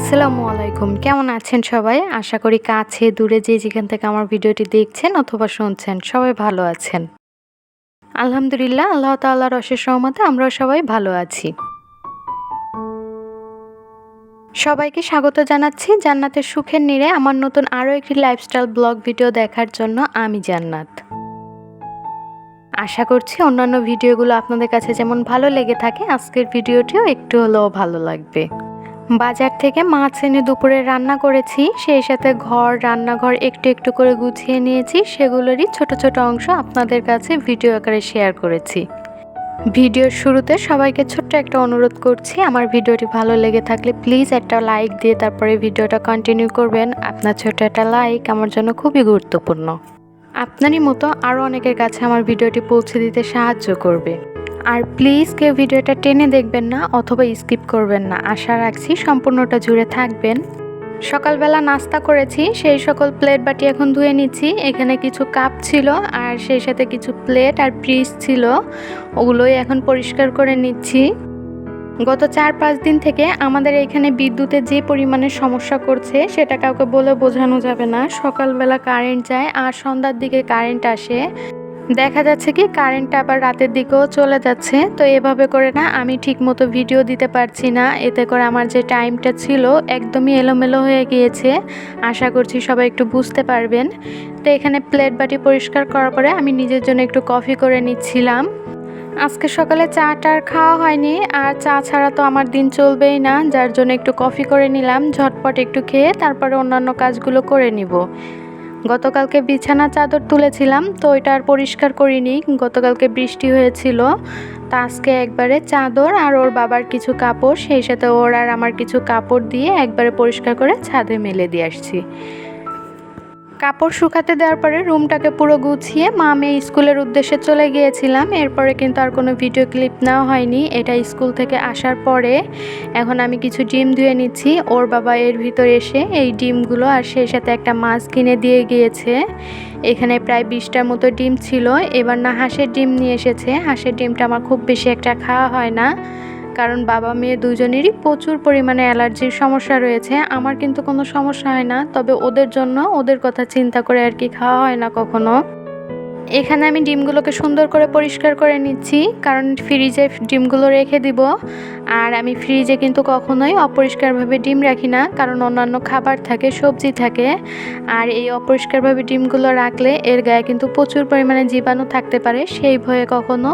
আসসালামু আলাইকুম। কেমন আছেন সবাই? আশা করি কাছে দূরে যে যেখান থেকে আমার ভিডিওটি দেখছেন অথবা শুনছেন সবাই ভালো আছেন। আলহামদুলিল্লাহ, আল্লাহ তাআলার অশেষ রহমতে আমরাও সবাই ভালো আছি। সবাইকে স্বাগত জানাচ্ছি জান্নাতের সুখের নীড়ে আমার নতুন আরও একটি লাইফস্টাইল ব্লগ ভিডিও দেখার জন্য আমি জান্নাত। আশা করছি অন্যান্য ভিডিওগুলো আপনাদের কাছে যেমন ভালো লেগে থাকে আজকের ভিডিওটিও একটু হলেও ভালো লাগবে। বাজার থেকে মাছ এনে দুপুরে রান্না করেছি, সেই সাথে রান্নাঘর একটু একটু করে গুছিয়ে নিয়েছি, সেগুলোরই ছোট ছোট অংশ আপনাদের কাছে ভিডিও আকারে শেয়ার করেছি। ভিডিওর শুরুতে সবাইকে ছোট্ট একটা অনুরোধ করছি, আমার ভিডিওটি ভালো লেগে থাকলে প্লিজ একটা লাইক দিয়ে তারপরে ভিডিওটা কন্টিনিউ করবেন। আপনার ছোট একটা লাইক আমার জন্য খুবই গুরুত্বপূর্ণ। আপনারই মতো আরও অনেকের কাছে আমার ভিডিওটি পৌঁছে দিতে সাহায্য করবে। আর প্লিজ কেউ ভিডিওটা টেনে দেখবেন না অথবা স্কিপ করবেন না, আশা রাখছি সম্পূর্ণটা জুড়ে থাকবেন। সকালবেলা নাস্তা করেছি, সেই সকল প্লেট বাটি এখন ধুয়ে নিচ্ছি। এখানে কিছু কাপ ছিল আর সেই সাথে কিছু প্লেট আর পিস ছিল, ওগুলোই এখন পরিষ্কার করে নিচ্ছি। গত 4-5 দিন থেকে আমাদের এখানে বিদ্যুতের যে পরিমাণে সমস্যা করছে সেটা কাউকে বলে বোঝানো যাবে না। সকালবেলা কারেন্ট যায় আর সন্ধ্যার দিকে কারেন্ট আসে, দেখা যাচ্ছে কি কারেন্টটা আবার রাতের দিকেও চলে যাচ্ছে। তো এভাবে করে না আমি ঠিকমতো ভিডিও দিতে পারছি না, এতে করে আমার যে টাইমটা ছিল একদমই এলোমেলো হয়ে গিয়েছে। আশা করছি সবাই একটু বুঝতে পারবেন। তো এখানে প্লেট বাটি পরিষ্কার করার পরে আমি নিজের জন্য একটু কফি করে নিচ্ছিলাম। আজকে সকালে চাটা খাওয়া হয়নি, আর চা ছাড়া তো আমার দিন চলবেই না, যার জন্য একটু কফি করে নিলাম। ঝটপট একটু খেয়ে তারপরে অন্যান্য কাজগুলো করে নিব। গতকালকে বিছানা চাদর তুলেছিলাম, তো ওইটা আর পরিষ্কার করিনি, গতকালকে বৃষ্টি হয়েছিল। তা আজকে একবারে চাদর আর ওর বাবার কিছু কাপড়, সেই সাথে ওর আর আমার কিছু কাপড় দিয়ে একবারে পরিষ্কার করে ছাদে মেলে দিয়ে আসছি। কাপড় শুকাতে দেওয়ার পরে রুমটাকে পুরো গুছিয়ে মেয়ে স্কুলের উদ্দেশ্যে চলে গিয়েছিলাম। এরপরে কিন্তু আর কোনো ভিডিও ক্লিপ নেওয়া হয়নি, এটা স্কুল থেকে আসার পরে। এখন আমি কিছু ডিম ধুয়ে নিচ্ছি, ওর বাবা এর ভিতর এসে এই ডিমগুলো আর সেই সাথে একটা মাছ কিনে দিয়ে গিয়েছে। এখানে প্রায় 20টার মতো ডিম ছিল। এবার না হাঁসের ডিম নিয়ে এসেছে। হাঁসের ডিমটা আমার খুব বেশি একটা খাওয়া হয় না, কারণ বাবা মেয়ে দুজনেরই প্রচুর পরিমাণে অ্যালার্জির সমস্যা রয়েছে। আমার কিন্তু কোনো সমস্যা হয় না, তবে ওদের জন্য ওদের কথা চিন্তা করে আর কি খাওয়া হয় না কখনো। এখানে আমি ডিমগুলোকে সুন্দর করে পরিষ্কার করে নিচ্ছি, কারণ ফ্রিজে ডিমগুলো রেখে দিব। আর আমি ফ্রিজে কিন্তু কখনোই অপরিষ্কারভাবে ডিম রাখি না, কারণ অন্যান্য খাবার থাকে, সবজি থাকে। আর এই অপরিষ্কারভাবে ডিমগুলো রাখলে এর গায়ে কিন্তু প্রচুর পরিমাণে জীবাণু থাকতে পারে, সেই ভয়ে কখনো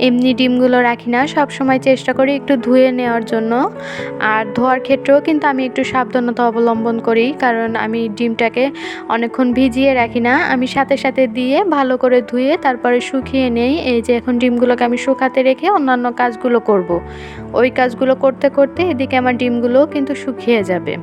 এমনি ডিমগুলো রাখি না। সবসময় চেষ্টা করি একটু ধুয়ে নেওয়ার জন্য। আর ধোয়ার ক্ষেত্রেও কিন্তু আমি একটু সাবধানতা অবলম্বন করি, কারণ আমি ডিমটাকে অনেকক্ষণ ভিজিয়ে রাখি না, আমি সাথে সাথে দিয়ে ভালো করে ধুয়ে তারপরে শুকিয়ে নেই। এই যে এখন ডিমগুলোকে আমি শুকাতে রেখে অন্যান্য কাজগুলো করব। ওই কাজগুলো করতে করতে এদিকে আমার ডিমগুলো কিন্তু শুকিয়ে যাবে।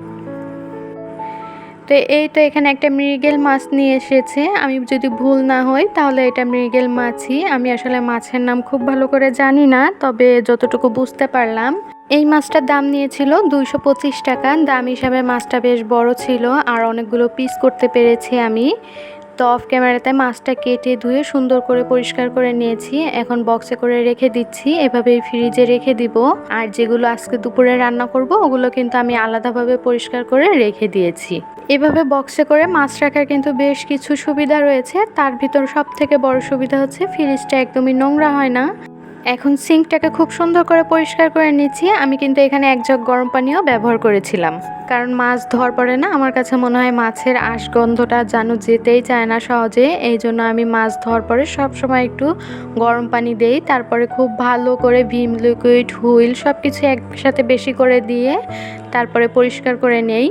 তো এই তো এখানে একটা মৃগেল মাছ নিয়ে এসেছে, আমি যদি ভুল না হই তাহলে এটা মৃগেল মাছই। আমি আসলে মাছের নাম খুব ভালো করে জানি না, তবে যতটুকু বুঝতে পারলাম এই মাছটার দাম নিয়েছিল 225 টাকা। দাম হিসাবে মাছটা বেশ বড় ছিল আর অনেকগুলো পিস করতে পেরেছি আমি। তো অফ ক্যামেরাতে মাছটা কেটে ধুয়ে সুন্দর করে পরিষ্কার করে নিয়েছি, এখন বক্সে করে রেখে দিচ্ছি, এভাবেই ফ্রিজে রেখে দিব। আর যেগুলো আজকে দুপুরে রান্না করব ওগুলো কিন্তু আমি আলাদাভাবে পরিষ্কার করে রেখে দিয়েছি। এভাবে বক্সে করে মাছ রাখার কিন্তু বেশ কিছু সুবিধা রয়েছে, তার ভিতর সব থেকে বড় সুবিধা হচ্ছে ফ্রিজটা একদমই নোংরা হয় না। এখন সিঙ্কটাকে খুব সুন্দর করে পরিষ্কার করে নিচ্ছি। আমি কিন্তু এখানে 1 জগ গরম পানিও ব্যবহার করেছিলাম, কারণ মাছ ধোয়ার পরে না আমার কাছে মনে হয় মাছের আঁশগন্ধটা যেন যেতেই চায় না সহজে। এই জন্য আমি মাছ ধোয়ার পরে সবসময় একটু গরম পানি দেই, তারপরে খুব ভালো করে ভিম লিকুইড, হুইল সব কিছু একসাথে বেশি করে দিয়ে তারপরে পরিষ্কার করে নেই।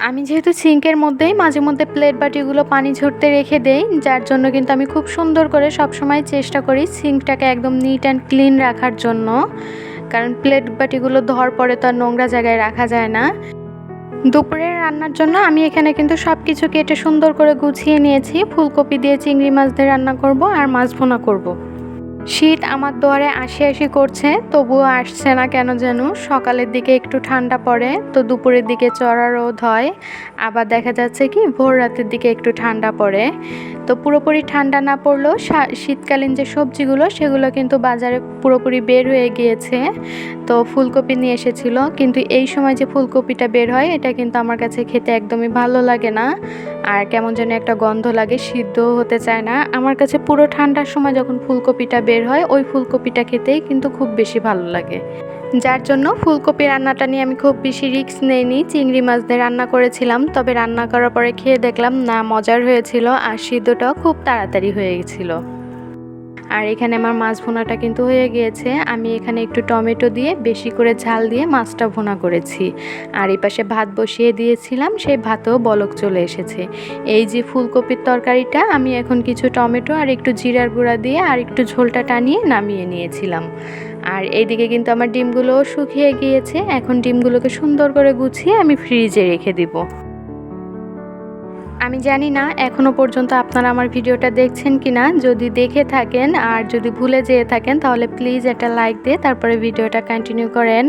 আমি যেহেতু সিঙ্কের মধ্যেই মাঝে মধ্যে প্লেট বাটিগুলো পানি ঝরতে রেখে দেই, যার জন্য কিন্তু আমি খুব সুন্দর করে সবসময় চেষ্টা করি সিঙ্কটাকে একদম নিট অ্যান্ড ক্লিন রাখার জন্য, কারণ প্লেট বাটিগুলো ধোয়ার পরে তো আর নোংরা জায়গায় রাখা যায় না। দুপুরের রান্নার জন্য আমি এখানে কিন্তু সব কিছু কেটে সুন্দর করে গুছিয়ে নিয়েছি। ফুলকপি দিয়ে চিংড়ি মাছ দিয়ে রান্না করব আর মাছ ভুনা করব। শীত আমার দুয়ারে আসি আসি করছে, তবুও আসছে না কেন যেন। সকালের দিকে একটু ঠান্ডা পড়ে, তো দুপুরের দিকে চড়া রোদ হয়, আবার দেখা যাচ্ছে কি ভোর রাতের দিকে একটু ঠান্ডা পড়ে। তো পুরোপুরি ঠান্ডা না পড়লেও শীতকালীন যে সবজিগুলো সেগুলো কিন্তু বাজারে পুরোপুরি বের হয়ে গিয়েছে। তো ফুলকপি নিয়ে এসেছিল, কিন্তু এই সময় যে ফুলকপিটা বের হয় এটা কিন্তু আমার কাছে খেতে একদমই ভালো লাগে না, আর কেমন যেন একটা গন্ধ লাগে, সিদ্ধ হতে চায় না আমার কাছে। পুরো ঠান্ডার সময় যখন ফুলকপিটা বের হয় ওই ফুলকপিটা খেতেই কিন্তু খুব বেশি ভালো লাগে, যার জন্য ফুলকপি রান্নাটা নিয়ে আমি খুব বেশি রিস্ক নেইনি। চিংড়ি মাছ দিয়ে রান্না করেছিলাম, তবে রান্না করার পরে খেয়ে দেখলাম না, মজার হয়েছিল, আর সিদ্ধটাও খুব তাড়াতাড়ি হয়ে গেছিলো। আর এখানে আমার মাছ ভুনাটা কিন্তু হয়ে গিয়েছে। আমি এখানে একটু টমেটো দিয়ে বেশি করে ঝাল দিয়ে মাছটা ভুনা করেছি, আর এই পাশে ভাত বসিয়ে দিয়েছিলাম, সেই ভাতেও বলক চলে এসেছে। এই যে ফুলকপির তরকারিটা আমি এখন কিছু টমেটো আর একটু জিরার গুঁড়া দিয়ে আর একটু ঝোলটা টানিয়ে নামিয়ে নিয়েছিলাম। আর এইদিকে কিন্তু আমার ডিমগুলোও শুকিয়ে গিয়েছে, এখন ডিমগুলোকে সুন্দর করে গুছিয়ে আমি ফ্রিজে রেখে দিব। আমি জানি না এখনও পর্যন্ত আপনারা আমার ভিডিওটা দেখছেন কিনা, যদি দেখে থাকেন আর যদি ভুলে যেয়ে থাকেন তাহলে প্লিজ একটা লাইক দিয়ে তারপরে ভিডিওটা কন্টিনিউ করেন।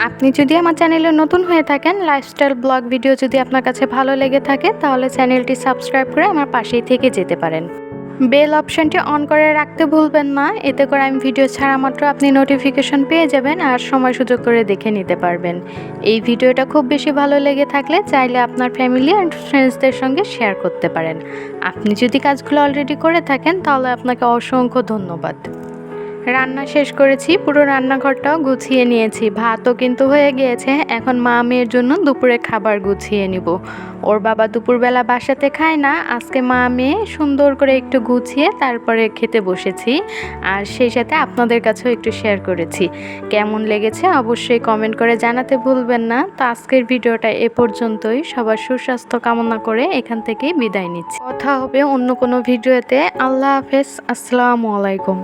আপনি যদি আমার চ্যানেলে নতুন হয়ে থাকেন, লাইফস্টাইল ব্লগ ভিডিও যদি আপনার কাছে ভালো লেগে থাকে তাহলে চ্যানেলটি সাবস্ক্রাইব করে আমার পাশেই থেকে যেতে পারেন। বেল অপশনটি অন করে রাখতে ভুলবেন না, এতে করে আমি ভিডিও ছাড়া মাত্র আপনি নোটিফিকেশন পেয়ে যাবেন আর সময় সুযোগ করে দেখে নিতে পারবেন। এই ভিডিওটা খুব বেশি ভালো লেগে থাকলে চাইলে আপনার ফ্যামিলি অ্যান্ড ফ্রেন্ডসদের সঙ্গে শেয়ার করতে পারেন। আপনি যদি কাজগুলো অলরেডি করে থাকেন তাহলে আপনাকে অসংখ্য ধন্যবাদ। রান্না শেষ করেছি, পুরো রান্নাঘরটাও গুছিয়ে নিয়েছি, ভাতও কিন্তু হয়ে গিয়েছে। এখন মা মেয়ের জন্য দুপুরে খাবার গুছিয়ে নিব। ওর বাবা দুপুরবেলা বাসাতে খায় না, আজকে মা মেয়ে সুন্দর করে একটু গুছিয়ে তারপরে খেতে বসেছি, আর সেই সাথে আপনাদের কাছেও একটু শেয়ার করেছি। কেমন লেগেছে অবশ্যই কমেন্ট করে জানাতে ভুলবেন না। তো আজকের ভিডিওটা এ পর্যন্তই, সবার সুস্বাস্থ্য কামনা করে এখান থেকেই বিদায় নিচ্ছি। কথা হবে অন্য কোনো ভিডিওতে। আল্লাহ হাফেজ, আসসালামু আলাইকুম।